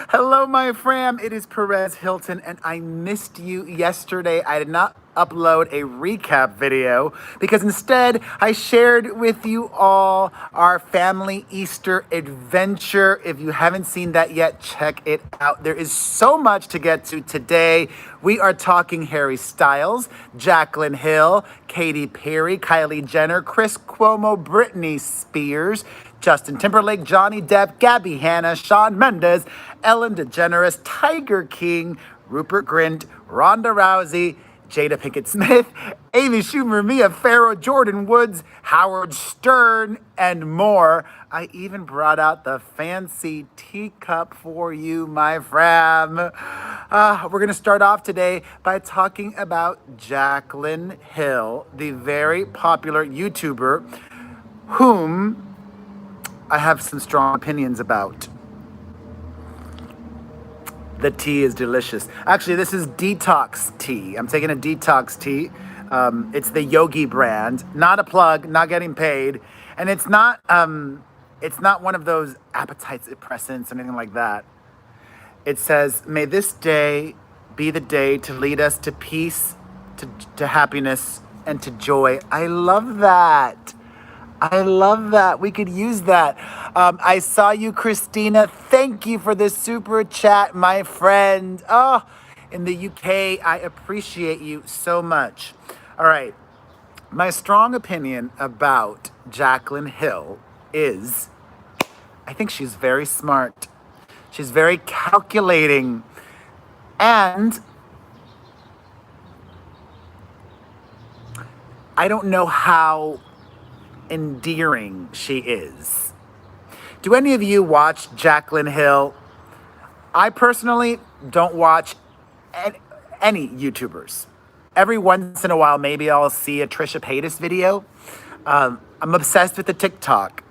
Hello, my fam. It is Perez Hilton, and I missed you yesterday. I did not upload a recap video because instead I shared with you all our family Easter adventure. If you haven't seen that yet, check it out. There is so much to get to today. We are talking Harry Styles, Jaclyn Hill, Katy Perry, Kylie Jenner, Chris Cuomo, Britney Spears, Justin Timberlake, Johnny Depp, Gabbie Hanna, Shawn Mendes, Ellen DeGeneres, Tiger King, Rupert Grint, Ronda Rousey, Jada Pinkett Smith, Amy Schumer, Mia Farrow, Jordyn Woods, Howard Stern, and more. I even brought out the fancy teacup for you, my fam. We're going to start off today by talking about Jaclyn Hill, the very popular YouTuber whom I have some strong opinions about. The tea is delicious. Actually, this is detox tea. I'm taking a detox tea. It's the Yogi brand. Not a plug, not getting paid. And it's not one of those appetite suppressants or anything like that. It says, may this day be the day to lead us to peace, to happiness, and to joy. I love that. I love that. We could use that. I saw you, Christina. Thank you for this super chat, my friend. Oh, in the UK, I appreciate you so much. All right. My strong opinion about Jaclyn Hill is I think she's very smart. She's very calculating. And I don't know how endearing she is. Do any of you watch Jaclyn Hill? I personally don't watch any YouTubers. Every once in a while, maybe I'll see a Trisha Paytas video. I'm obsessed with the TikTok.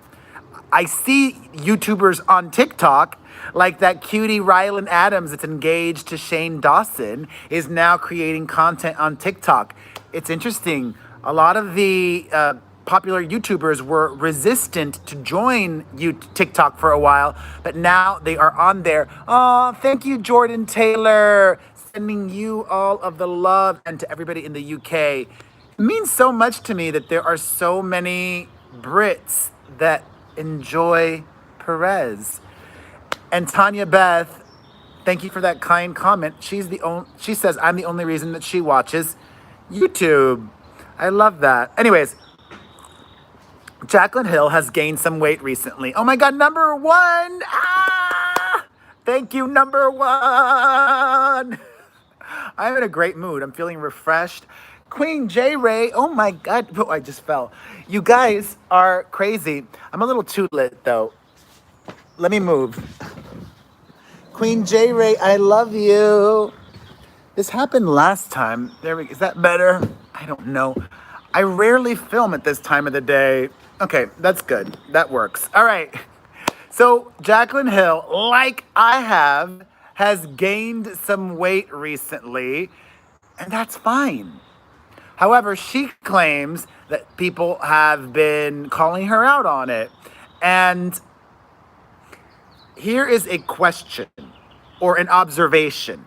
I see YouTubers on TikTok, like that cutie Ryland Adams that's engaged to Shane Dawson, is now creating content on TikTok. It's interesting. A lot of the popular YouTubers were resistant to join TikTok for a while, but now they are on there. Oh, thank you, Jordan Taylor. Sending you all of the love, and to everybody in the UK. It means so much to me that there are so many Brits that enjoy Perez. And Tanya Beth, thank you for that kind comment. She says I'm the only reason that she watches YouTube. I love that. Anyways, Jaclyn Hill has gained some weight recently. Oh my God, number one! Thank you, number one! I'm in a great mood. I'm feeling refreshed. Queen J. Ray, oh my God. Oh, I just fell. You guys are crazy. I'm a little too lit, though. Let me move. Queen J. Ray, I love you. This happened last time. There we go. Is that better? I don't know. I rarely film at this time of the day. Okay, that's good. That works. All right. So Jaclyn Hill, like I have, has gained some weight recently, and that's fine. However, she claims that people have been calling her out on it. And here is a question or an observation.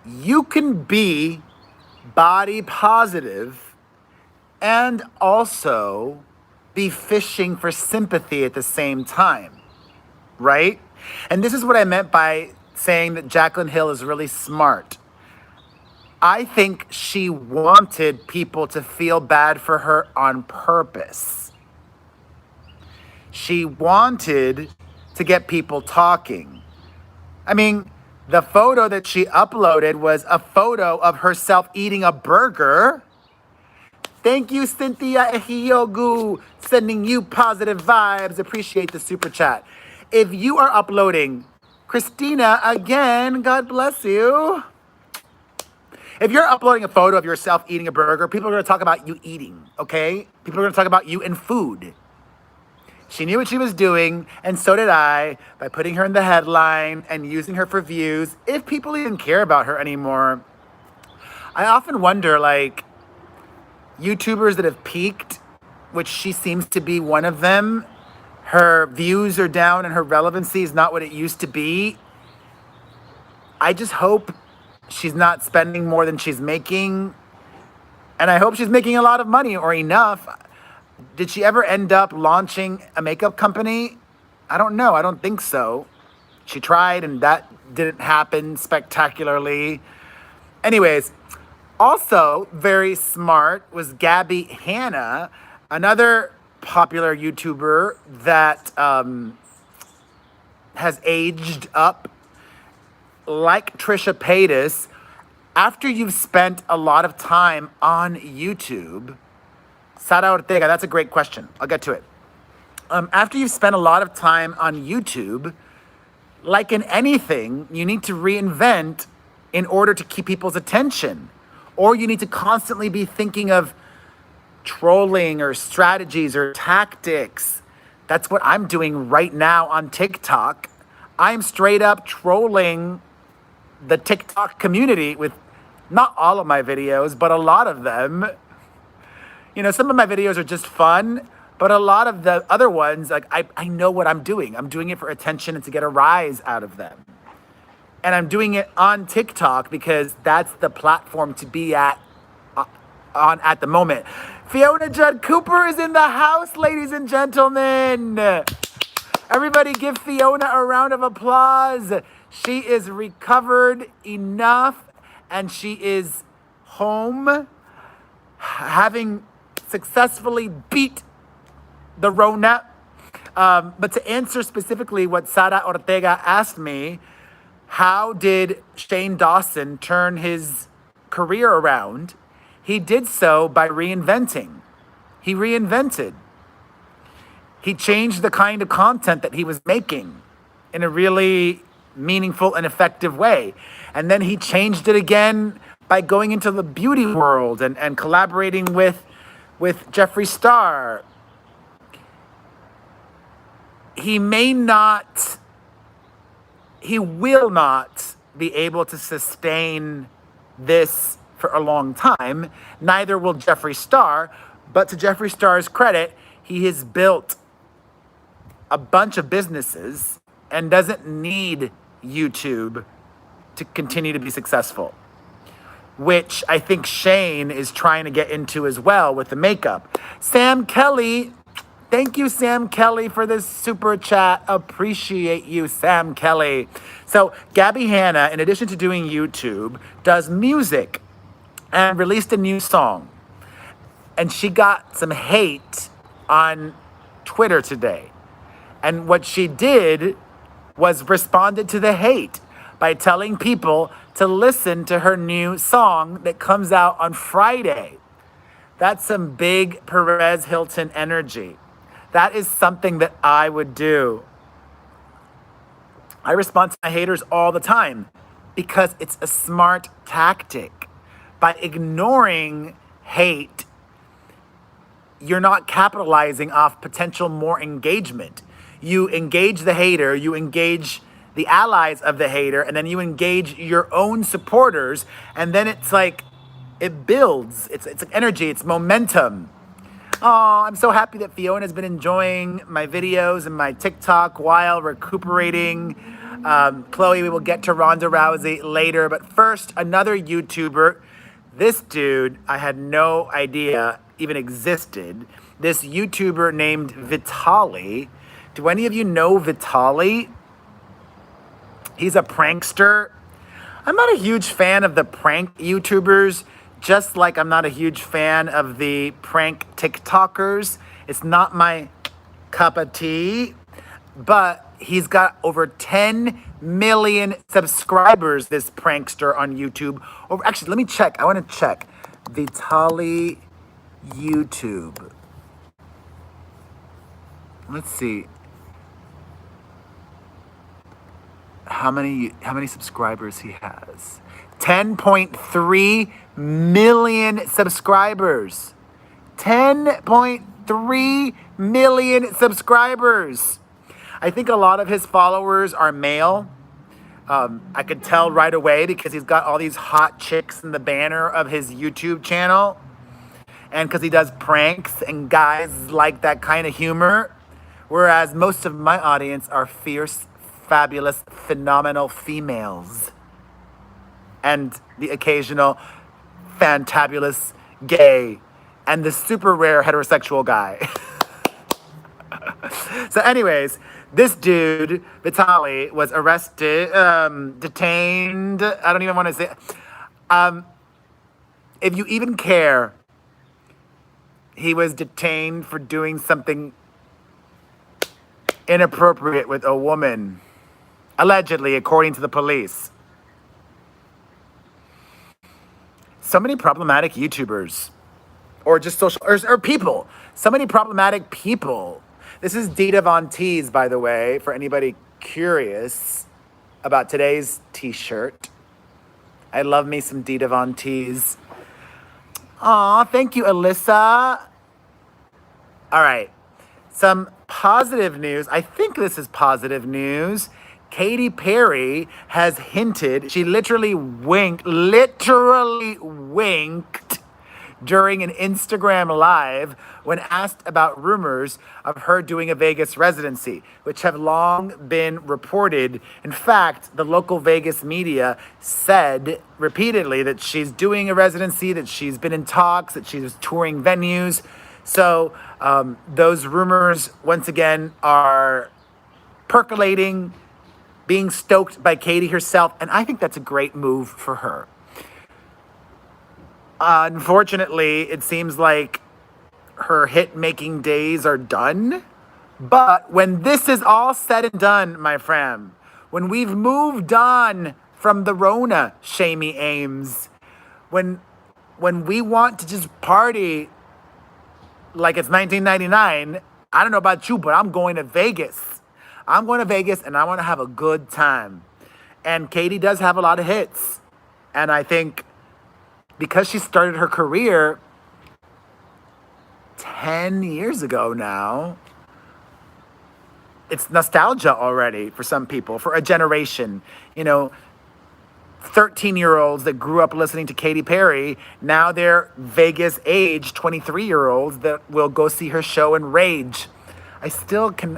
You can be body positive and also be fishing for sympathy at the same time, right? And this is what I meant by saying that Jaclyn Hill is really smart. I think she wanted people to feel bad for her on purpose. She wanted to get people talking. I mean, the photo that she uploaded was a photo of herself eating a burger. Thank you, Cynthia Ehiogu, sending you positive vibes. Appreciate the super chat. If you are uploading, Christina, again, God bless you. If you're uploading a photo of yourself eating a burger, people are going to talk about you eating, okay? People are going to talk about you and food. She knew what she was doing, and so did I, by putting her in the headline and using her for views, if people even care about her anymore. I often wonder, like, YouTubers that have peaked, which she seems to be one of them, her views are down and her relevancy is not what it used to be. I just hope she's not spending more than she's making. And I hope she's making a lot of money or enough. Did she ever end up launching a makeup company? I don't know. I don't think so. She tried and that didn't happen spectacularly. Anyways, also very smart was Gabbie Hanna, another popular YouTuber that has aged up like Trisha Paytas. After you've spent a lot of time on YouTube, Sara Ortega, that's a great question. I'll get to it. After you've spent a lot of time on YouTube, like in anything, you need to reinvent in order to keep people's attention. Or you need to constantly be thinking of trolling or strategies or tactics. That's what I'm doing right now on TikTok. I'm straight up trolling the TikTok community with not all of my videos, but a lot of them. You know, some of my videos are just fun, but a lot of the other ones, like I know what I'm doing. I'm doing it for attention and to get a rise out of them. And I'm doing it on TikTok because that's the platform to be at the moment. Fiona Judd Cooper is in the house, ladies and gentlemen. Everybody give Fiona a round of applause. She is recovered enough and she is home, having successfully beat the Rona. But to answer specifically what Sara Ortega asked me, how did Shane Dawson turn his career around? He did so by reinventing. He reinvented. He changed the kind of content that he was making in a really meaningful and effective way. And then he changed it again by going into the beauty world and collaborating with Jeffree Star. He will not be able to sustain this for a long time. Neither will Jeffree Star. But to Jeffree Star's credit, he has built a bunch of businesses and doesn't need YouTube to continue to be successful, which I think Shane is trying to get into as well with the makeup. Sam Kelly, thank you, Sam Kelly, for this super chat. Appreciate you, Sam Kelly. So Gabbie Hanna, in addition to doing YouTube, does music and released a new song. And she got some hate on Twitter today. And what she did was responded to the hate by telling people to listen to her new song that comes out on Friday. That's some big Perez Hilton energy. That is something that I would do. I respond to my haters all the time because it's a smart tactic. By ignoring hate, you're not capitalizing off potential more engagement. You engage the hater, you engage the allies of the hater, and then you engage your own supporters, and then it's like, it builds. It's like energy, it's momentum. Oh, I'm so happy that Fiona's been enjoying my videos and my TikTok while recuperating. Chloe, we will get to Ronda Rousey later, but first, another YouTuber. This dude, I had no idea even existed. This YouTuber named Vitaly. Do any of you know Vitaly? He's a prankster. I'm not a huge fan of the prank YouTubers, just like I'm not a huge fan of the prank TikTokers. It's not my cup of tea, but he's got over 10 million subscribers, this prankster on YouTube. Actually, let me check. I want to check. Vitaly YouTube. Let's see. How many subscribers he has? 10.3 million subscribers. 10.3 million subscribers. I think a lot of his followers are male. I could tell right away because he's got all these hot chicks in the banner of his YouTube channel. And because he does pranks and guys like that kind of humor, whereas most of my audience are fierce, fabulous, phenomenal females. And the occasional fantabulous gay and the super rare heterosexual guy. So anyways, this dude, Vitaly, was arrested, detained. I don't even want to say. If you even care, he was detained for doing something inappropriate with a woman, allegedly, according to the police. So many problematic YouTubers, or just social, or people. So many problematic people. This is Dita Von Teese, by the way, for anybody curious about today's t-shirt. I love me some Dita Von Teese. Aw, thank you, Alyssa. All right, some positive news. I think this is positive news. Katy Perry has hinted, she literally winked during an Instagram live when asked about rumors of her doing a Vegas residency, which have long been reported. In fact, the local Vegas media said repeatedly that she's doing a residency, that she's been in talks, that she's touring venues. So those rumors, once again, are percolating, being stoked by Katy herself, and I think that's a great move for her. Unfortunately, it seems like her hit-making days are done. But when this is all said and done, my friend, when we've moved on from the Rona, Shamey Ames, when we want to just party like it's 1999, I don't know about you, but I'm going to Vegas. I'm going to Vegas, and I want to have a good time. And Katy does have a lot of hits. And I think because she started her career 10 years ago now, it's nostalgia already for some people, for a generation. You know, 13-year-olds that grew up listening to Katy Perry, now they're Vegas age 23-year-olds that will go see her show and rage. I still can't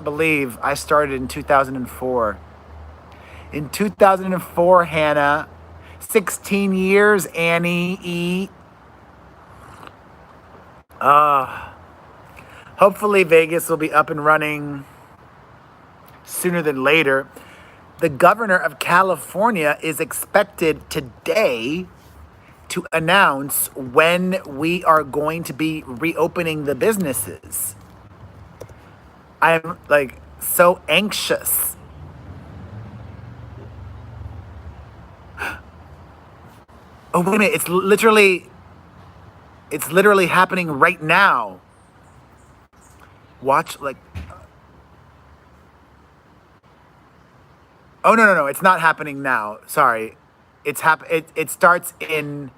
believe I started in 2004. In 2004, Hannah, 16 years, Annie E. Hopefully Vegas will be up and running sooner than later. The governor of California is expected today to announce when we are going to be reopening the businesses. I'm like so anxious. Oh, wait a minute, it's literally happening right now. Watch, like, oh, no, it's not happening now. Sorry. It starts in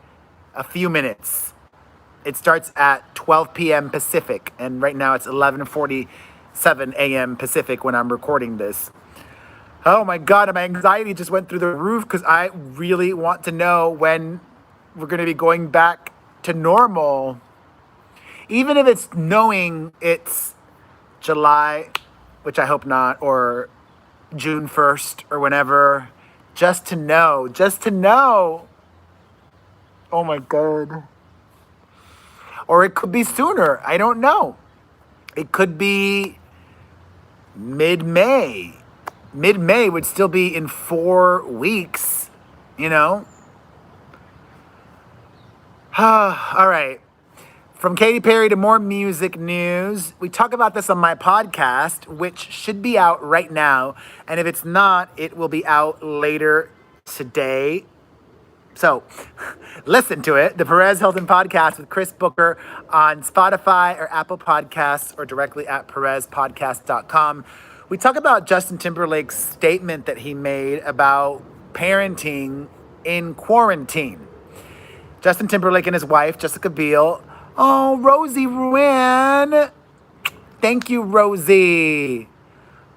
a few minutes. It starts at 12 p.m. Pacific, and right now it's 11:47 a.m. Pacific when I'm recording this. Oh my God, my anxiety just went through the roof because I really want to know when we're going to be going back to normal. Even if it's knowing it's July, which I hope not, or June 1st or whenever, just to know. Oh my God. Or it could be sooner. I don't know. It could be mid-May. Mid-May would still be in 4 weeks, you know? All right. From Katy Perry to more music news. We talk about this on my podcast, which should be out right now. And if it's not, it will be out later today. So listen to it. The Perez Hilton podcast with Chris Booker on Spotify or Apple Podcasts or directly at perezpodcast.com. We talk about Justin Timberlake's statement that he made about parenting in quarantine. Justin Timberlake and his wife, Jessica Biel. Oh, Rosie Ruan. Thank you, Rosie.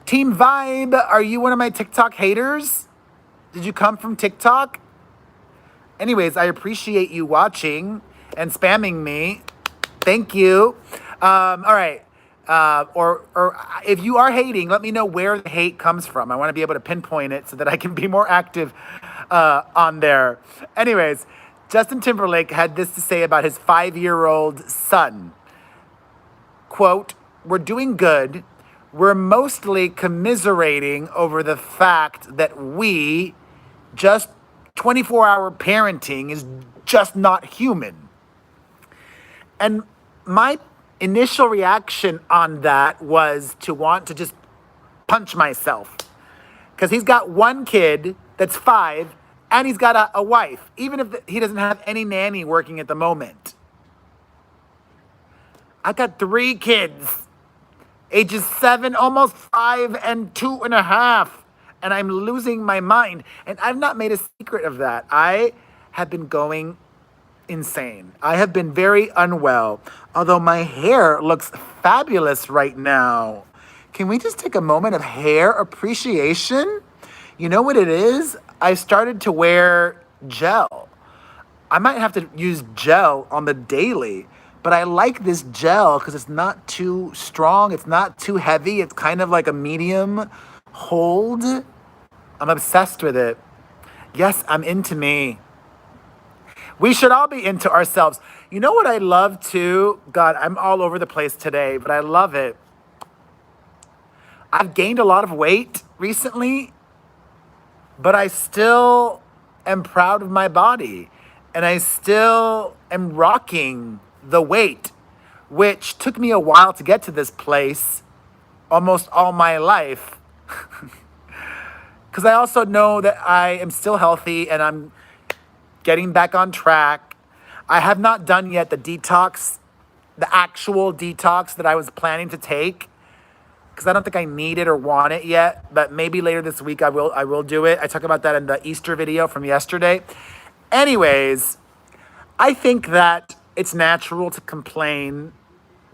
Team Vibe, are you one of my TikTok haters? Did you come from TikTok? Anyways, I appreciate you watching and spamming me. Thank you. All right. Or if you are hating, let me know where the hate comes from. I want to be able to pinpoint it so that I can be more active on there. Anyways, Justin Timberlake had this to say about his 5-year-old son. Quote, "We're doing good. We're mostly commiserating over the fact that we just 24-hour parenting is just not human." And my initial reaction on that was to want to just punch myself. Because he's got one kid that's 5, and he's got a wife, even if he doesn't have any nanny working at the moment. I got 3 kids, ages 7, almost 5, and 2.5. And I'm losing my mind. And I've not made a secret of that. I have been going insane. I have been very unwell, although my hair looks fabulous right now. Can we just take a moment of hair appreciation? You know what it is? I started to wear gel. I might have to use gel on the daily, but I like this gel because it's not too strong. It's not too heavy. It's kind of like a medium hold. I'm obsessed with it. Yes, I'm into me. We should all be into ourselves. You know what I love too? God, I'm all over the place today, but I love it. I've gained a lot of weight recently, but I still am proud of my body. And I still am rocking the weight, which took me a while to get to this place, almost all my life. Because I also know that I am still healthy and I'm getting back on track. I have not done yet the detox, the actual detox that I was planning to take, because I don't think I need it or want it yet. But maybe later this week I will do it. I talk about that in the Easter video from yesterday. Anyways, I think that it's natural to complain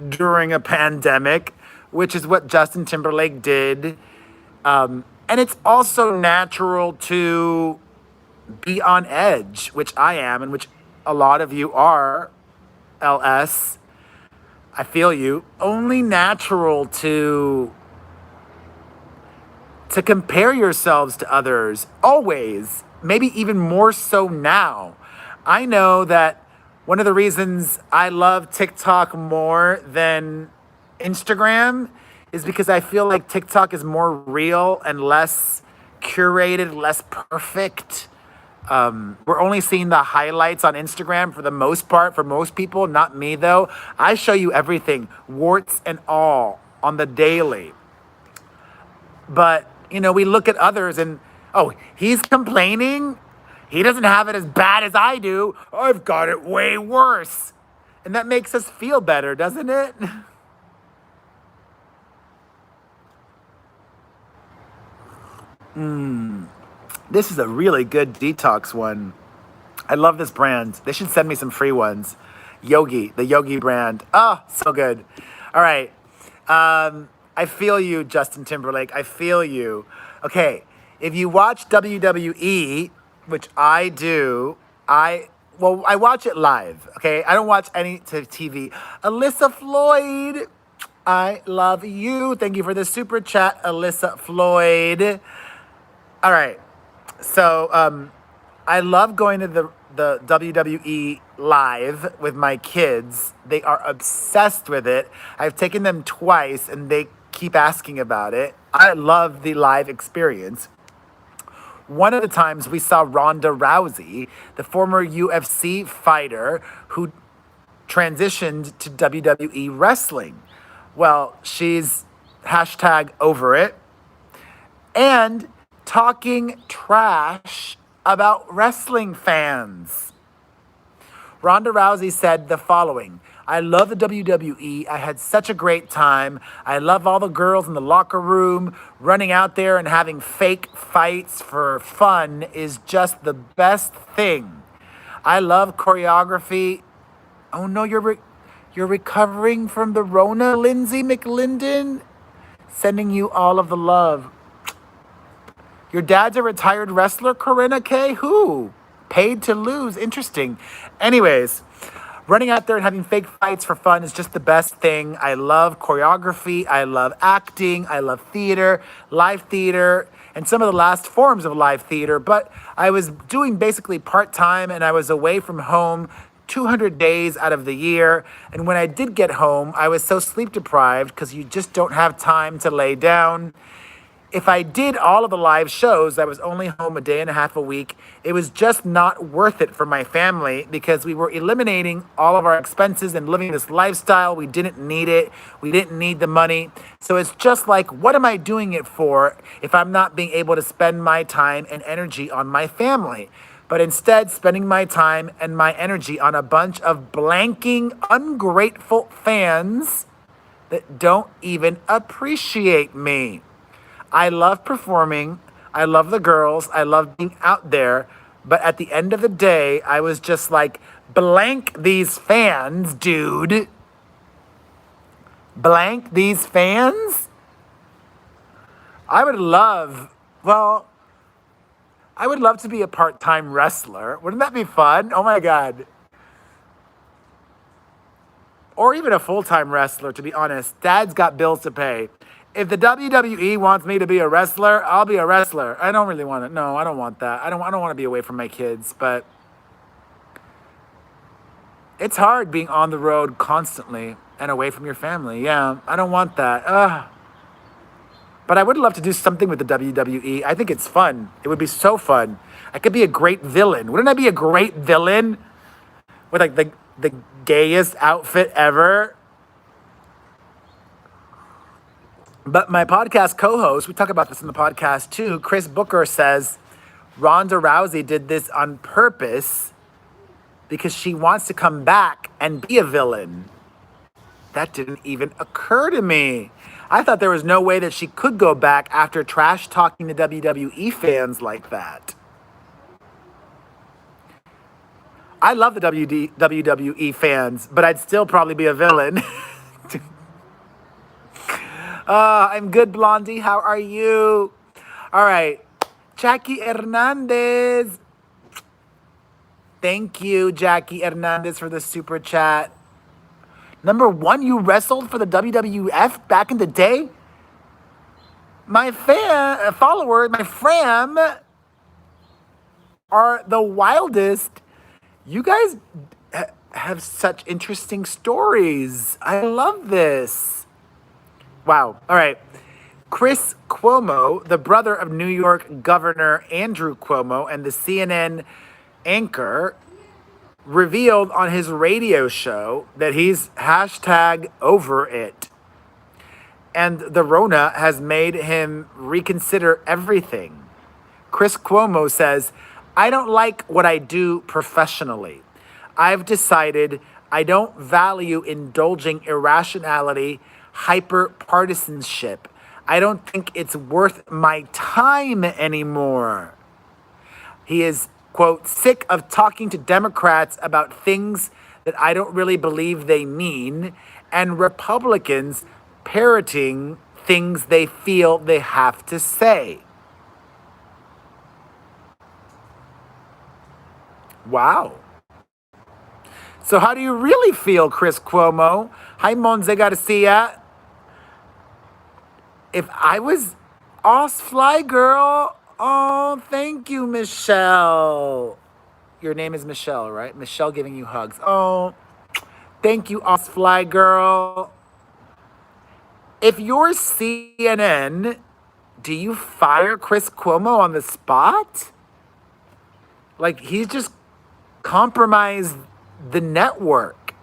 during a pandemic, which is what Justin Timberlake did. And it's also natural to be on edge, which I am, and which a lot of you are, LS. I feel you. Only natural to compare yourselves to others, always, maybe even more so now. I know that one of the reasons I love TikTok more than Instagram is because I feel like TikTok is more real and less curated, less perfect. We're only seeing the highlights on Instagram for the most part, for most people, not me though. I show you everything, warts and all, on the daily. But, you know, we look at others and, oh, he's complaining. He doesn't have it as bad as I do. I've got it way worse. And that makes us feel better, doesn't it? This is a really good detox one. I love this brand. They should send me some free ones. Yogi, the Yogi brand. Oh, so good. All right. I feel you, Justin Timberlake. I feel you. Okay. If you watch WWE, which I do, I watch it live. Okay. I don't watch any TV. Alyssa Floyd, I love you. Thank you for the super chat, Alyssa Floyd. All right. So I love going to the WWE live with my kids. They are obsessed with it. I've taken them twice and they keep asking about it. I love the live experience. One of the times we saw Ronda Rousey, the former UFC fighter who transitioned to WWE wrestling. Well, she's #over it. And talking trash about wrestling fans. Ronda Rousey said the following: "I love the WWE. I had such a great time. I love all the girls in the locker room. Running out there and having fake fights for fun is just the best thing. I love choreography." Oh no, you're recovering from the Rona, Lindsay McLinden. Sending you all of the love. Your dad's a retired wrestler, Corinna K? Who? Paid to lose. Interesting. Anyways, Running out there and having fake fights for fun is just the best thing. I love choreography. I love acting. I love theater, live theater, and some of the last forms of live theater. But I was doing basically part-time and I was away from home 200 days out of the year. And when I did get home, I was so sleep deprived because you just don't have time to lay down. If I did all of the live shows, I was only home a day and a half a week. It was just not worth it for my family because we were eliminating all of our expenses and living this lifestyle. We didn't need it. We didn't need the money. So it's just like, what am I doing it for if I'm not being able to spend my time and energy on my family? But instead, spending my time and my energy on a bunch of blanking, ungrateful fans that don't even appreciate me. I love performing. I love the girls. I love being out there. But at the end of the day, I was just like, blank these fans, dude. Blank these fans? I would love to be a part-time wrestler. Wouldn't that be fun? Oh my God. Or even a full-time wrestler, to be honest. Dad's got bills to pay. If the WWE wants me to be a wrestler, I'll be a wrestler. I don't really want it. No, I don't want that. I don't want to be away from my kids, but it's hard being on the road constantly and away from your family. Yeah, I don't want that. But I would love to do something with the WWE. I think it's fun. It would be so fun. I could be a great villain. Wouldn't I be a great villain with like the gayest outfit ever? But my podcast co-host, we talk about this in the podcast too, Chris Booker says Ronda Rousey did this on purpose because she wants to come back and be a villain. That didn't even occur to me. I thought there was no way that she could go back after trash talking to WWE fans like that. I love the WWE fans, but I'd still probably be a villain. I'm good, Blondie. How are you? All right. Jackie Hernandez. Thank you, Jackie Hernandez, for the super chat. Number one, you wrestled for the WWF back in the day? My followers, my fam, are the wildest. You guys have such interesting stories. I love this. Wow. All right. Chris Cuomo, the brother of New York Governor Andrew Cuomo and the CNN anchor, revealed on his radio show that he's hashtag over it. And the Rona has made him reconsider everything. Chris Cuomo says, I don't like what I do professionally. I've decided I don't value indulging irrationality, hyper-partisanship. I don't think it's worth my time anymore. He is, quote, sick of talking to Democrats about things that I don't really believe they mean, and Republicans parroting things they feel they have to say. Wow. So how do you really feel, Chris Cuomo? Hi, Monze Garcia. If I was Oz Fly Girl, oh, thank you, Michelle. Your name is Michelle, right? Michelle giving you hugs. Oh, thank you, Oz Fly Girl. If you're CNN, do you fire Chris Cuomo on the spot? Like, he's just compromised the network.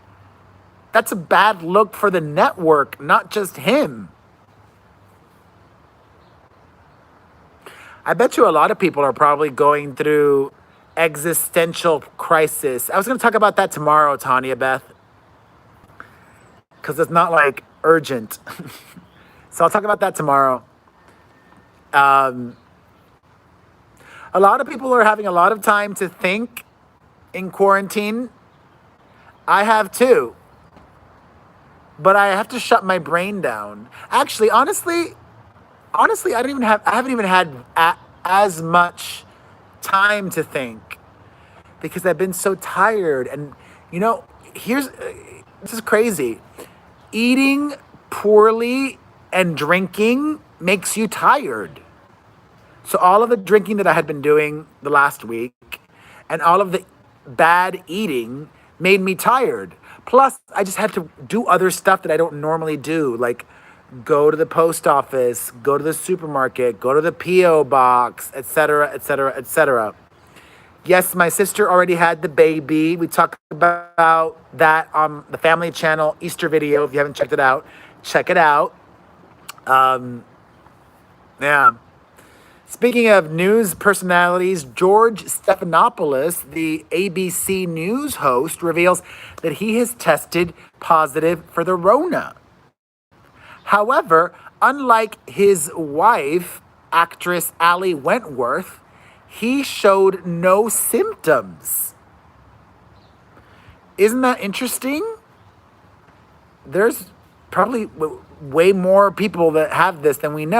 That's a bad look for the network, not just him. I bet you a lot of people are probably going through existential crisis. I was going to talk about that tomorrow, Tanya Beth, because it's not like urgent. So I'll talk about that tomorrow. A lot of people are having a lot of time to think in quarantine. I have too. But I have to shut my brain down. Actually, honestly, I haven't even had as much time to think because I've been so tired. And, here's this is crazy. Eating poorly and drinking makes you tired. So all of the drinking that I had been doing the last week and all of the bad eating made me tired. Plus, I just had to do other stuff that I don't normally do, like go to the post office, go to the supermarket, go to the P.O. box, etc., etc., etc. Yes, my sister already had the baby. We talked about that on the Family Channel Easter video. If you haven't checked it out, check it out. Yeah. Speaking of news personalities, George Stephanopoulos, the ABC News host, reveals that he has tested positive for the Rona. However, unlike his wife, actress Ali Wentworth, he showed no symptoms. Isn't that interesting? There's probably way more people that have this than we know.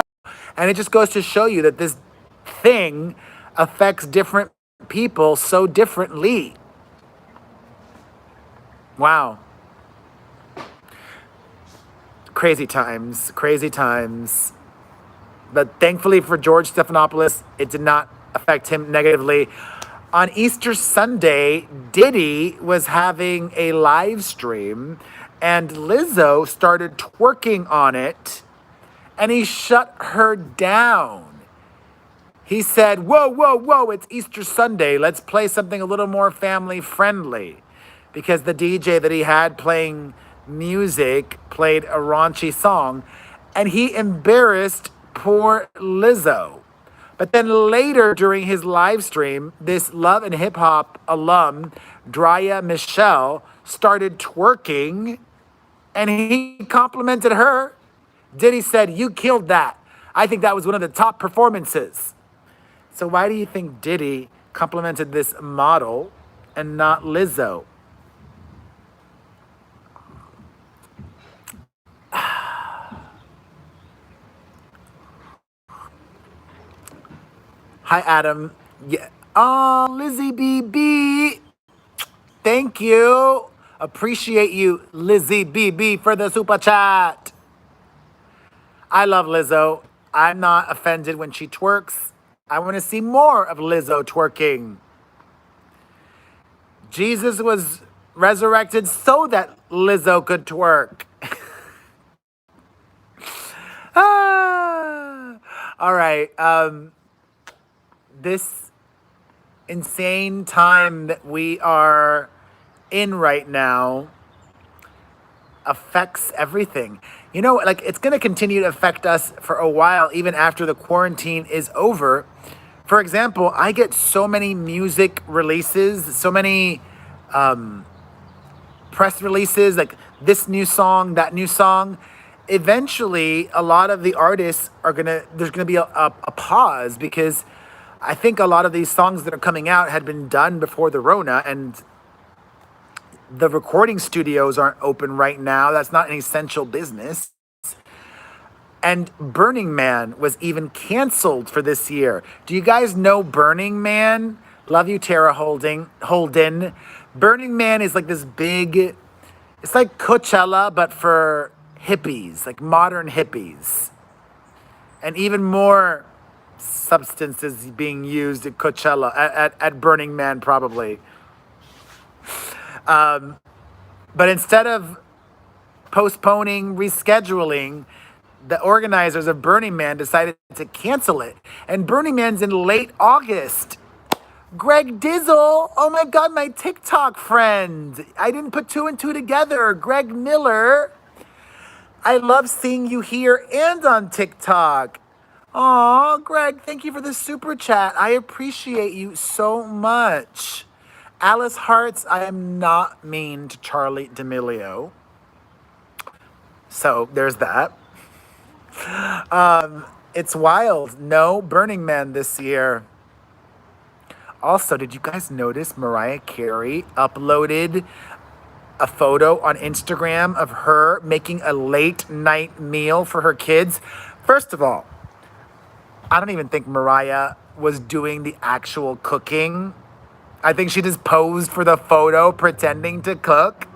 And it just goes to show you that this thing affects different people so differently. Wow. Crazy times, crazy times. But thankfully for George Stephanopoulos, it did not affect him negatively. On Easter Sunday, Diddy was having a live stream and Lizzo started twerking on it and he shut her down. He said, whoa, whoa, whoa, it's Easter Sunday. Let's play something a little more family friendly. Because the DJ that he had playing music played a raunchy song and he embarrassed poor Lizzo. But then later during his live stream, this Love and Hip Hop alum, Draya Michelle, started twerking and he complimented her. Diddy said, you killed that. I think that was one of the top performances. So why do you think Diddy complimented this model and not Lizzo? Hi, Adam. Yeah. Oh, Lizzie BB. Thank you. Appreciate you, Lizzie BB, for the super chat. I love Lizzo. I'm not offended when she twerks. I want to see more of Lizzo twerking. Jesus was resurrected so that Lizzo could twerk. All right. This insane time that we are in right now affects everything. You know, like it's going to continue to affect us for a while, even after the quarantine is over. For example, I get so many music releases, so many press releases, like this new song, that new song. Eventually, a lot of the artists there's gonna be a pause because I think a lot of these songs that are coming out had been done before the Rona, and the recording studios aren't open right now. That's not an essential business. And Burning Man was even canceled for this year. Do you guys know Burning Man? Love you, Tara Holden. Burning Man is like this big, it's like Coachella, but for hippies, like modern hippies. And even more substances being used at Coachella, at Burning Man probably. But instead of postponing, rescheduling, the organizers of Burning Man decided to cancel it. And Burning Man's in late August. Greg Dizzle, oh my God, my TikTok friend. I didn't put two and two together. Greg Miller. I love seeing you here and on TikTok. Aw, Greg, thank you for the super chat. I appreciate you so much. Alice Hearts, I am not mean to Charlie D'Amelio. So there's that. It's wild. No Burning Man this year. Also, did you guys notice Mariah Carey uploaded a photo on Instagram of her making a late night meal for her kids? First of all, I don't even think Mariah was doing the actual cooking. I think she just posed for the photo pretending to cook.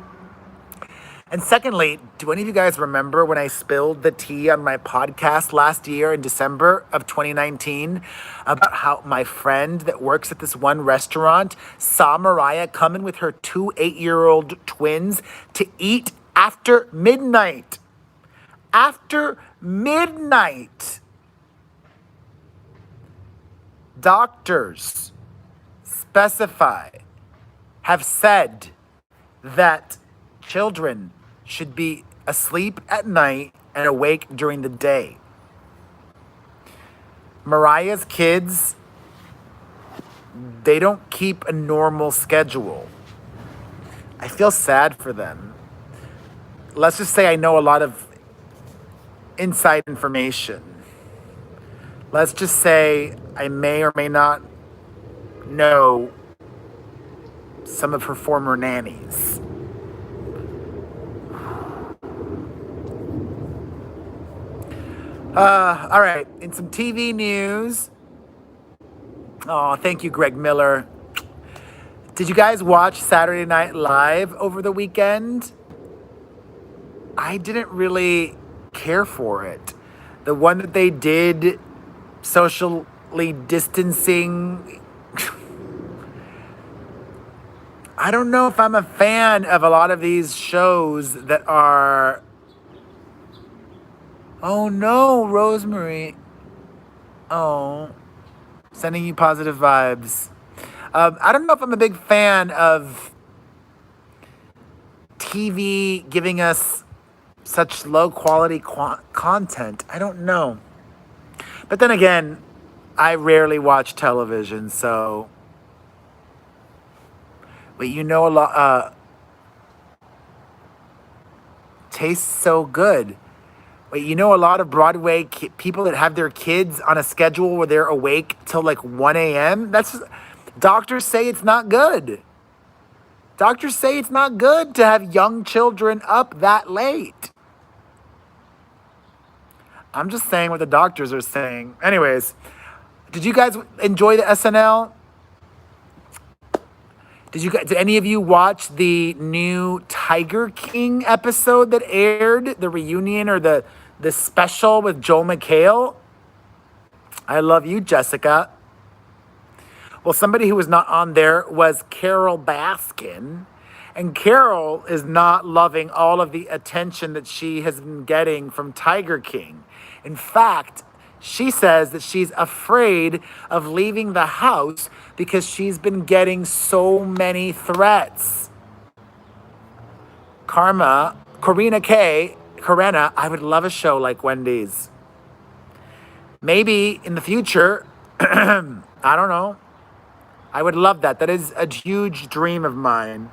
And secondly, do any of you guys remember when I spilled the tea on my podcast last year in December of 2019 about how my friend that works at this one restaurant saw Mariah come in with her two 8-year-old twins to eat after midnight? After midnight. Doctors have said that children should be asleep at night and awake during the day. Mariah's kids, they don't keep a normal schedule. I feel sad for them. Let's just say I know a lot of inside information. Let's just say I may or may not know some of her former nannies. All right, in some TV news. Oh, thank you, Greg Miller. Did you guys watch Saturday Night Live over the weekend? I didn't really care for it. The one that they did socially distancing. I don't know if I'm a fan of a lot of these shows that are... Oh no, Rosemary. Oh, sending you positive vibes. I don't know if I'm a big fan of TV giving us such low quality content. I don't know. But then again, I rarely watch television, so... But you know a lot... tastes so good. Wait, you know a lot of Broadway people that have their kids on a schedule where they're awake till like 1 a.m.? Doctors say it's not good. Doctors say it's not good to have young children up that late. I'm just saying what the doctors are saying. Anyways, did you guys enjoy the SNL? Did any of you watch the new Tiger King episode that aired? The reunion or the special with Joel McHale? I love you, Jessica. Well, somebody who was not on there was Carole Baskin. And Carole is not loving all of the attention that she has been getting from Tiger King. In fact, she says that she's afraid of leaving the house because she's been getting so many threats. Karena, I would love a show like Wendy's. Maybe in the future, I don't know. I would love that. That is a huge dream of mine.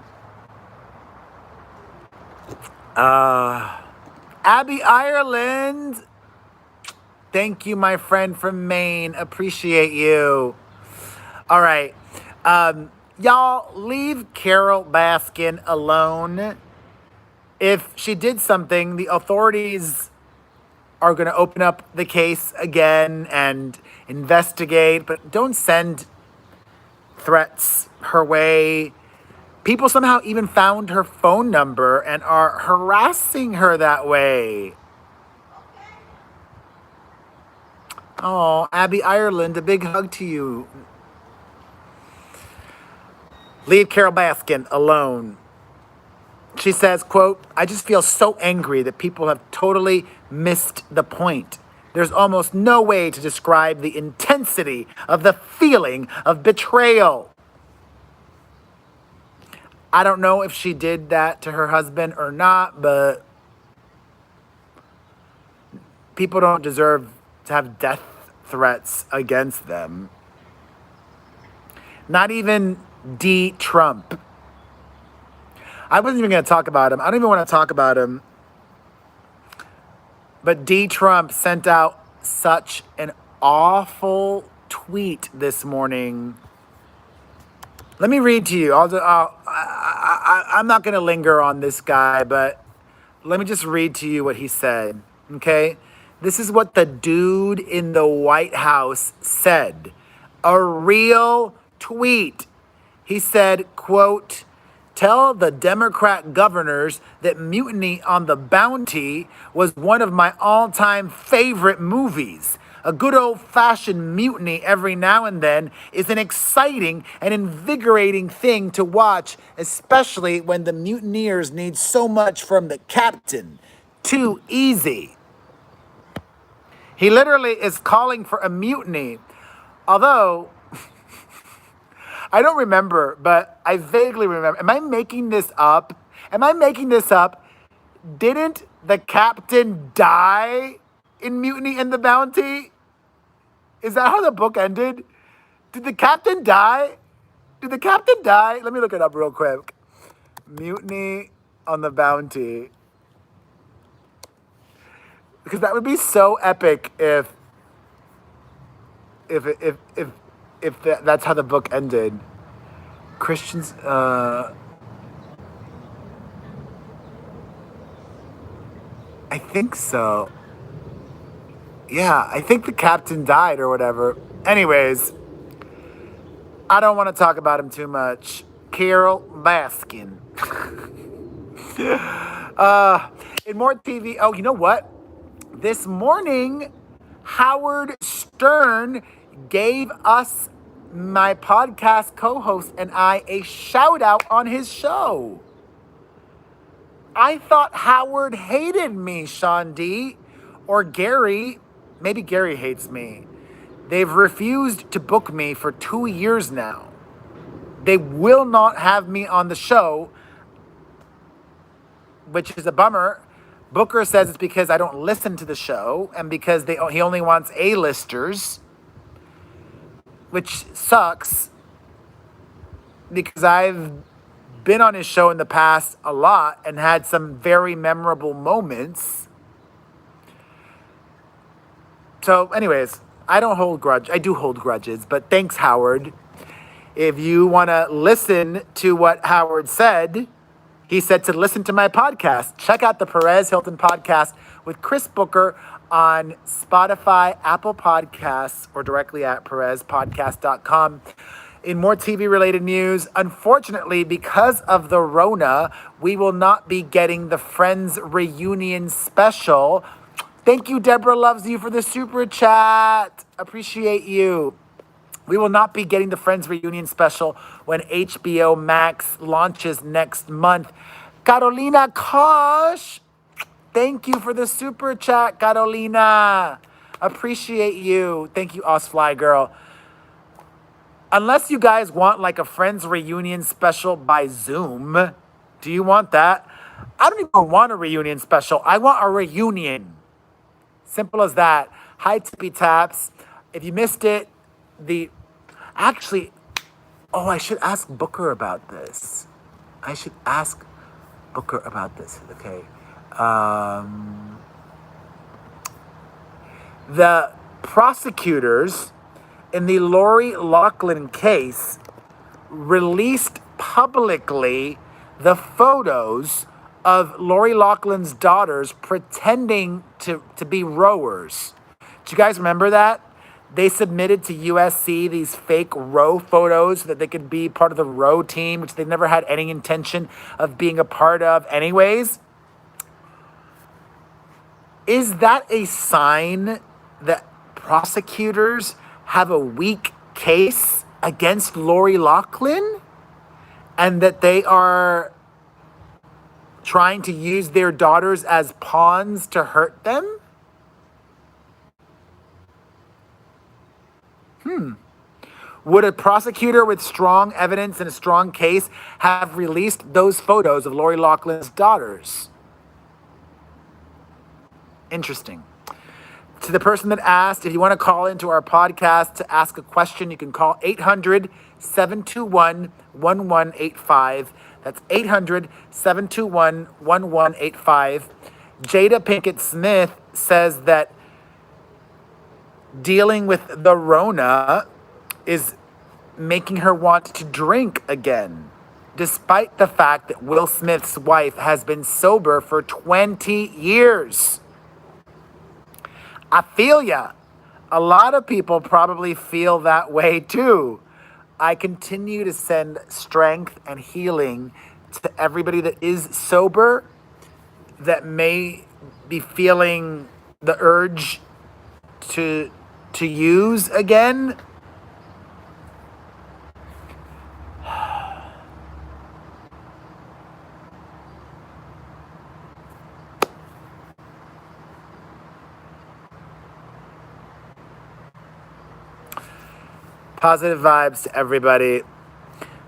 Abby Ireland. Thank you, my friend from Maine. Appreciate you. All right. Y'all, leave Carole Baskin alone. If she did something, the authorities are going to open up the case again and investigate, but don't send threats her way. People somehow even found her phone number and are harassing her that way. Oh, Abby Ireland, a big hug to you. Leave Carole Baskin alone. She says, quote, I just feel so angry that people have totally missed the point. There's almost no way to describe the intensity of the feeling of betrayal. I don't know if she did that to her husband or not, but people don't deserve to have death threats against them. Not even D. Trump. I wasn't even going to talk about him. I don't even want to talk about him. But D. Trump sent out such an awful tweet this morning. Let me read to you. I'm not going to linger on this guy, but let me just read to you what he said, okay? This is what the dude in the White House said. A real tweet. He said, quote, Tell the Democrat governors that Mutiny on the Bounty was one of my all-time favorite movies. A good old-fashioned mutiny every now and then is an exciting and invigorating thing to watch, especially when the mutineers need so much from the captain. Too easy. He literally is calling for a mutiny. Although, I don't remember, but I vaguely remember. Am I making this up? Didn't the captain die in Mutiny and the Bounty? Is that how the book ended? Did the captain die? Let me look it up real quick. Mutiny on the Bounty. Because that would be so epic if that's how the book ended. Christians, I think so. Yeah, I think the captain died or whatever. Anyways, I don't want to talk about him too much. Carole Baskin. In more TV, oh, you know what? This morning, Howard Stern gave us, my podcast co-host and I, a shout out on his show. I thought Howard hated me, Sean D. Or Gary. Maybe Gary hates me. They've refused to book me for 2 years now. They will not have me on the show, which is a bummer. Booker says it's because I don't listen to the show and because he only wants A-listers, which sucks because I've been on his show in the past a lot and had some very memorable moments. So anyways, I do hold grudges, but thanks, Howard. If you want to listen to what Howard said, he said to listen to my podcast. Check out the Perez Hilton podcast with Chris Booker on Spotify, Apple Podcasts, or directly at perezpodcast.com. In more TV-related news, unfortunately, because of the Rona, we will not be getting the Friends reunion special. Thank you, Deborah Loves You, for the super chat. Appreciate you. We will not be getting the Friends reunion special when HBO Max launches next month. Carolina Kosh, thank you for the super chat, Carolina. Appreciate you. Thank you, Osfly Girl. Unless you guys want like a Friends reunion special by Zoom, do you want that? I don't even want a reunion special. I want a reunion. Simple as that. Hi, Tippy Taps. If you missed it, I should ask Booker about this. Okay. The prosecutors in the Lori Loughlin case released publicly the photos of Lori Loughlin's daughters pretending to be rowers. Do you guys remember that? They submitted to USC these fake row photos so that they could be part of the row team, which they never had any intention of being a part of anyways. Is that a sign that prosecutors have a weak case against Lori Loughlin and that they are trying to use their daughters as pawns to hurt them? Would a prosecutor with strong evidence and a strong case have released those photos of Lori Loughlin's daughters? Interesting. To the person that asked, if you want to call into our podcast to ask a question, you can call 800-721-1185. That's 800-721-1185. Jada Pinkett Smith says that dealing with the Rona is making her want to drink again, despite the fact that Will Smith's wife has been sober for 20 years. I feel ya. A lot of people probably feel that way too. I continue to send strength and healing to everybody that is sober that may be feeling the urge to use again. Positive vibes to everybody.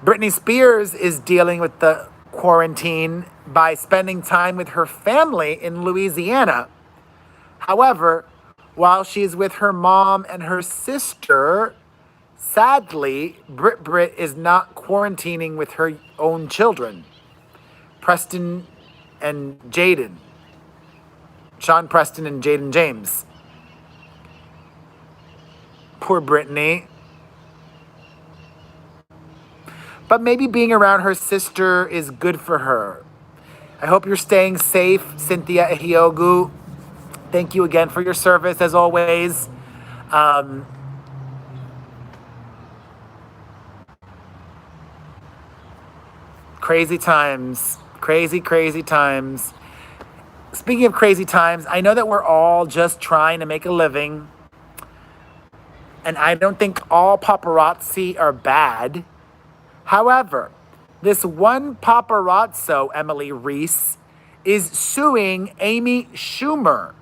Britney Spears is dealing with the quarantine by spending time with her family in Louisiana. However, while she's with her mom and her sister, sadly, Brit is not quarantining with her own children, Preston and Jaden. Sean Preston and Jaden James. Poor Britney. But maybe being around her sister is good for her. I hope you're staying safe, Cynthia Ehiogu. Thank you again for your service, as always. Crazy times. Crazy, crazy times. Speaking of crazy times, I know that we're all just trying to make a living. And I don't think all paparazzi are bad. However, this one paparazzo, Emily Reese, is suing Amy Schumer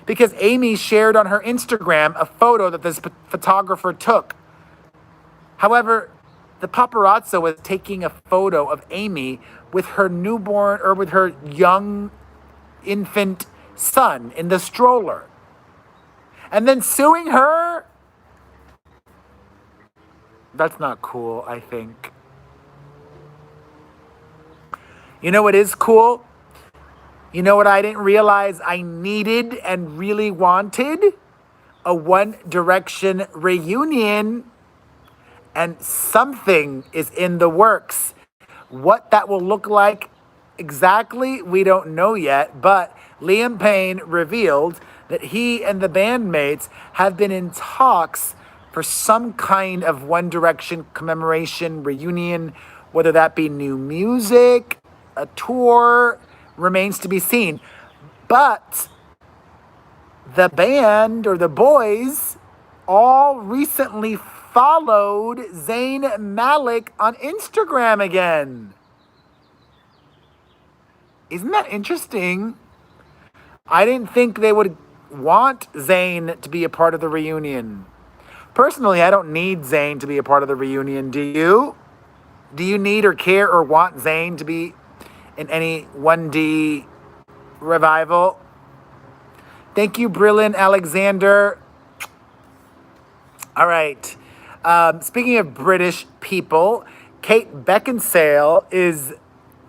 because Amy shared on her Instagram a photo that this photographer took. However, the paparazzo was taking a photo of Amy with her newborn or with her young infant son in the stroller. And then suing her? That's not cool, I think. You know what is cool? You know what I didn't realize I needed and really wanted? A One Direction reunion. And something is in the works. What that will look like exactly, we don't know yet. But Liam Payne revealed that he and the bandmates have been in talks for some kind of One Direction commemoration reunion, whether that be new music, a tour, remains to be seen. But the band or the boys all recently followed Zayn Malik on Instagram again. Isn't that interesting? I didn't think they would want Zayn to be a part of the reunion. Personally, I don't need Zayn to be a part of the reunion. Do you? Do you need or care or want Zayn to be in any 1D revival? Thank you, Brilliant Alexander. All right. Speaking of British people, Kate Beckinsale is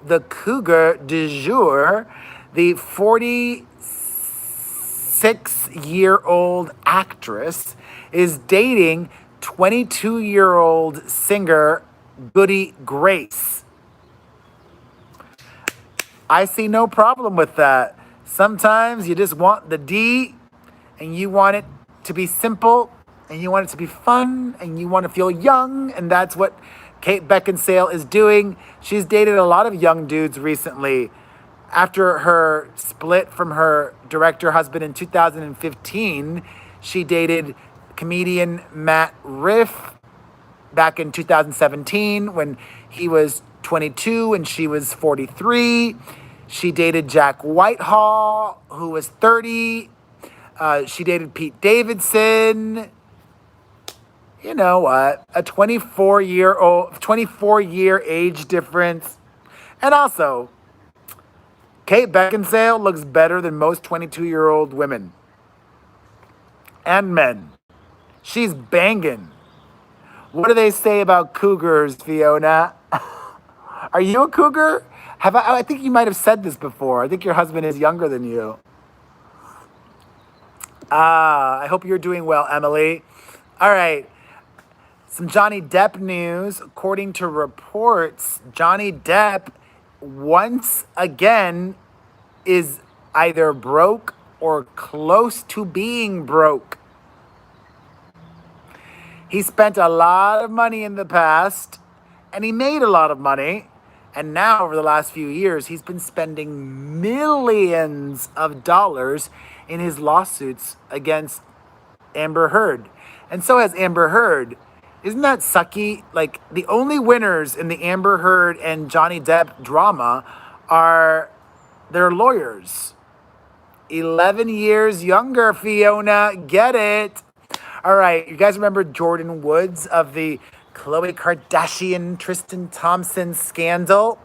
the cougar du jour. The 46-year-old actress is dating 22-year-old singer Goody Grace. I see no problem with that. Sometimes you just want the D, and you want it to be simple, and you want it to be fun, and you want to feel young, and that's what Kate Beckinsale is doing. She's dated a lot of young dudes recently. After her split from her director husband in 2015, she dated comedian Matt Riff back in 2017 when he was 22 and she was 43. She dated Jack Whitehall, who was 30. She dated Pete Davidson. You know what? A 24-year age difference. And also, Kate Beckinsale looks better than most 22-year-old women and men. She's banging. What do they say about cougars, Fiona? Are you a cougar? I think you might have said this before. I think your husband is younger than you. I hope you're doing well, Emily. All right. Some Johnny Depp news. According to reports, Johnny Depp once again is either broke or close to being broke. He spent a lot of money in the past, and he made a lot of money, And now, over the last few years, he's been spending millions of dollars in his lawsuits against Amber Heard. And so has Amber Heard. Isn't that sucky? Like, the only winners in the Amber Heard and Johnny Depp drama are their lawyers. 11 years younger, Fiona. Get it? All right, you guys remember Jordyn Woods of the Khloe Kardashian, Tristan Thompson scandal?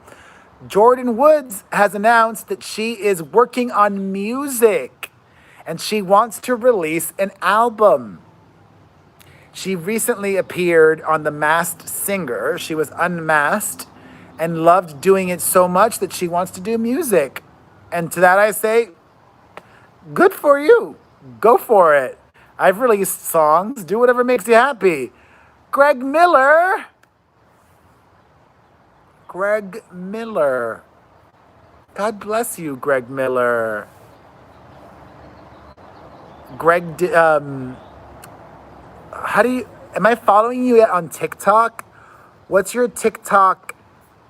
Jordyn Woods has announced that she is working on music and she wants to release an album. She recently appeared on The Masked Singer. She was unmasked and loved doing it so much that she wants to do music. And to that I say, good for you. Go for it. I've released songs. Do whatever makes you happy. Greg Miller. Greg Miller. God bless you, Greg Miller. Am I following you yet on TikTok? What's your TikTok?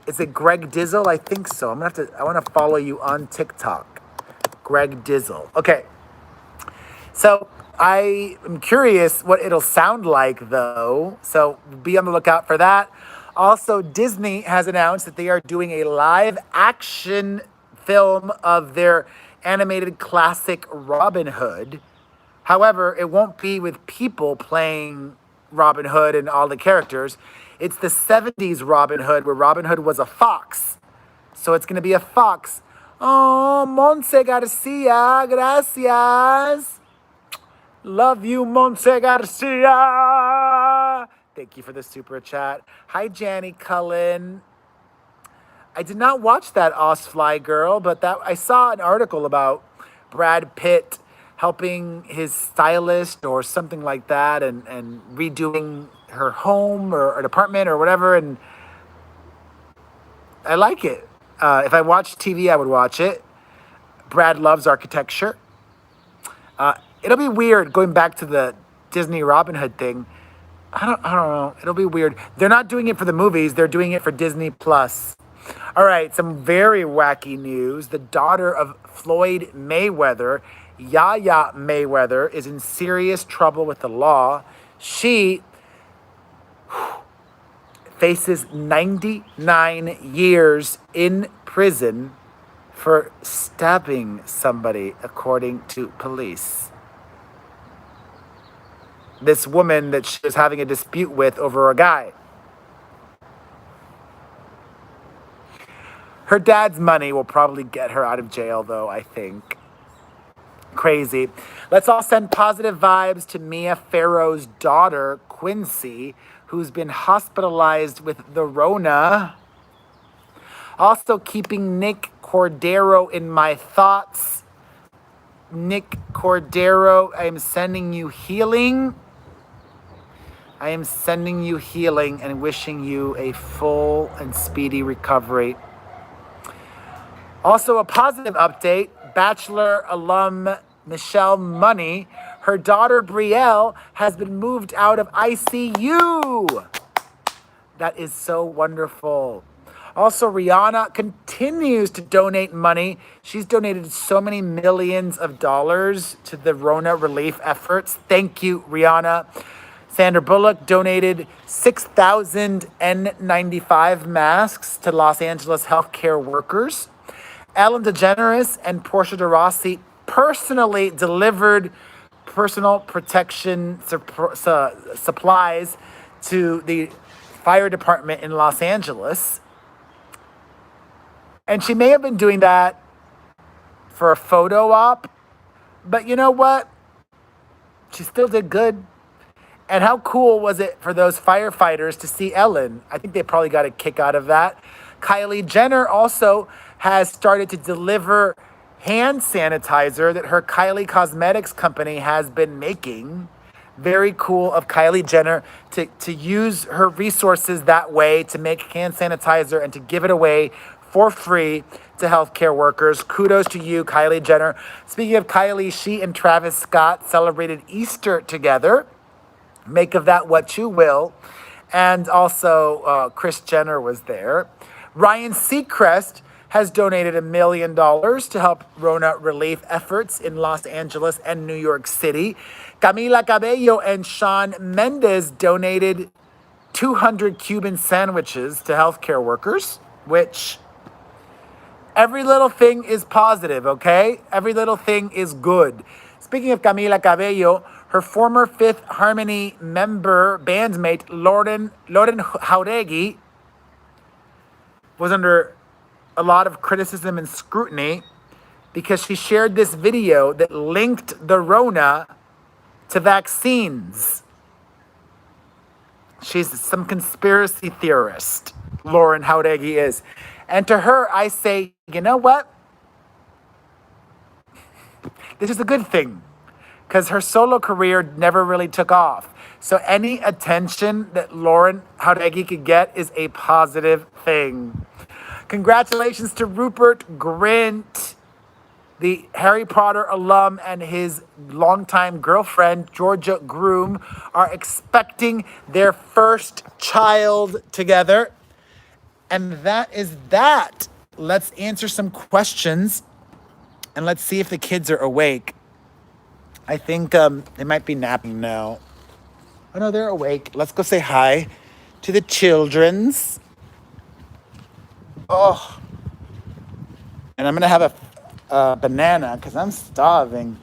Is it Greg Dizzle? I think so. I want to follow you on TikTok. Greg Dizzle. Okay. So I am curious what it'll sound like, though. So be on the lookout for that. Also, Disney has announced that they are doing a live action film of their animated classic Robin Hood. However, it won't be with people playing Robin Hood and all the characters. It's the 70s Robin Hood, where Robin Hood was a fox. So it's going to be a fox. Oh, Montse Garcia, gracias. Love you, Montse Garcia. Thank you for the super chat. Hi, Janny Cullen. I did not watch that Osfly Girl, but I saw an article about Brad Pitt helping his stylist or something like that and redoing her home or an apartment or whatever. And I like it. If I watched TV, I would watch it. Brad loves architecture. It'll be weird going back to the Disney Robin Hood thing. I don't know. It'll be weird. They're not doing it for the movies. They're doing it for Disney Plus. All right, some very wacky news. The daughter of Floyd Mayweather, Yaya Mayweather, is in serious trouble with the law. She faces 99 years in prison for stabbing somebody, according to police. This woman that she was having a dispute with over a guy. Her dad's money will probably get her out of jail, though, I think. Crazy. Let's all send positive vibes to Mia Farrow's daughter, Quincy, who's been hospitalized with the Rona. Also keeping Nick Cordero in my thoughts. Nick Cordero, I am sending you healing. I am sending you healing and wishing you a full and speedy recovery. Also, a positive update. Bachelor alum Michelle Money, her daughter Brielle, has been moved out of ICU. That is so wonderful. Also, Rihanna continues to donate money. She's donated so many millions of dollars to the Rona relief efforts. Thank you, Rihanna. Sandra Bullock donated 6,000 N95 masks to Los Angeles healthcare workers. Ellen DeGeneres and Portia de Rossi personally delivered personal protection supplies to the fire department in Los Angeles. And she may have been doing that for a photo op, but you know what? She still did good. And how cool was it for those firefighters to see Ellen? I think they probably got a kick out of that. Kylie Jenner also has started to deliver hand sanitizer that her Kylie Cosmetics company has been making. Very cool of Kylie Jenner to use her resources that way to make hand sanitizer and to give it away for free to healthcare workers. Kudos to you, Kylie Jenner. Speaking of Kylie, she and Travis Scott celebrated Easter together. Make of that what you will. And also, Kris Jenner was there. Ryan Seacrest has donated $1 million to help Rona relief efforts in Los Angeles and New York City. Camila Cabello and Shawn Mendes donated 200 Cuban sandwiches to healthcare workers, which every little thing is positive, okay? Every little thing is good. Speaking of Camila Cabello, her former Fifth Harmony member, bandmate, Loren Jauregui, was under a lot of criticism and scrutiny because she shared this video that linked the Rona to vaccines. She's some conspiracy theorist, Loren Jauregui is. And to her, I say, you know what? This is a good thing because her solo career never really took off. So any attention that Loren Jauregui could get is a positive thing. Congratulations to Rupert Grint, the Harry Potter alum, and his longtime girlfriend, Georgia Groom, are expecting their first child together. And that is that. Let's answer some questions and let's see if the kids are awake. I think they might be napping now. Oh no, they're awake. Let's go say hi to the children's. Oh. And I'm going to have a banana because I'm starving.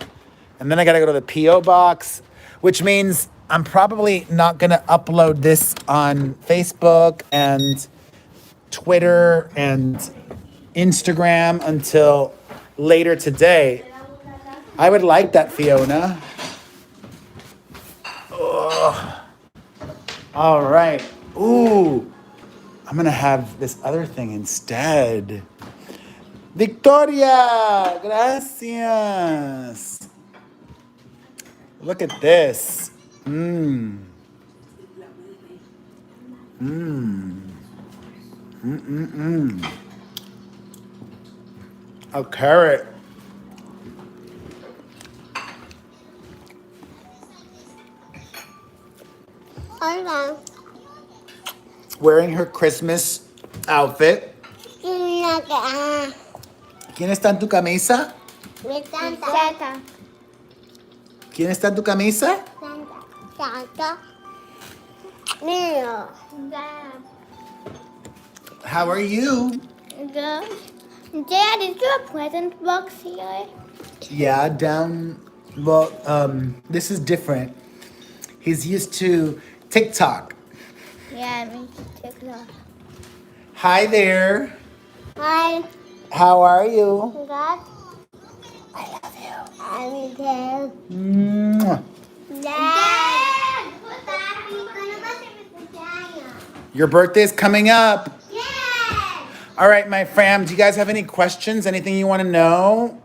And then I got to go to the P.O. box, which means I'm probably not going to upload this on Facebook and Twitter and Instagram until later today. I would like that, Fiona. Ugh. All right. Ooh. I'm going to have this other thing instead. Victoria, gracias. Look at this. Mmm. Mmm. Mmm. A carrot. Hola. Wearing her Christmas outfit. ¿Quién está en tu camisa? Santa. ¿Quién está en tu camisa? Santa. Mira. How are you? Good. Dad, is there a present box here? Yeah, down. Well, this is different. He's used to TikTok. Yeah, me TikTok. Hi there. Hi. How are you? Good. I love you. I'm good. Mwah. Dad. Your birthday's coming up. Yes. All right, my fam, do you guys have any questions? Anything you want to know?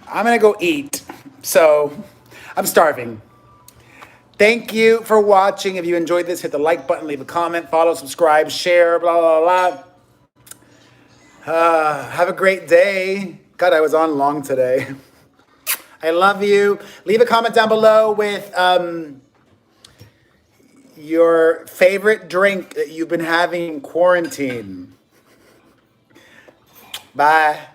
I'm going to go eat. So, I'm starving. Thank you for watching. If you enjoyed this, hit the like button, leave a comment, follow, subscribe, share, blah, blah, blah. Have a great day. God, I was on long today. I love you. Leave a comment down below with your favorite drink that you've been having in quarantine. Bye.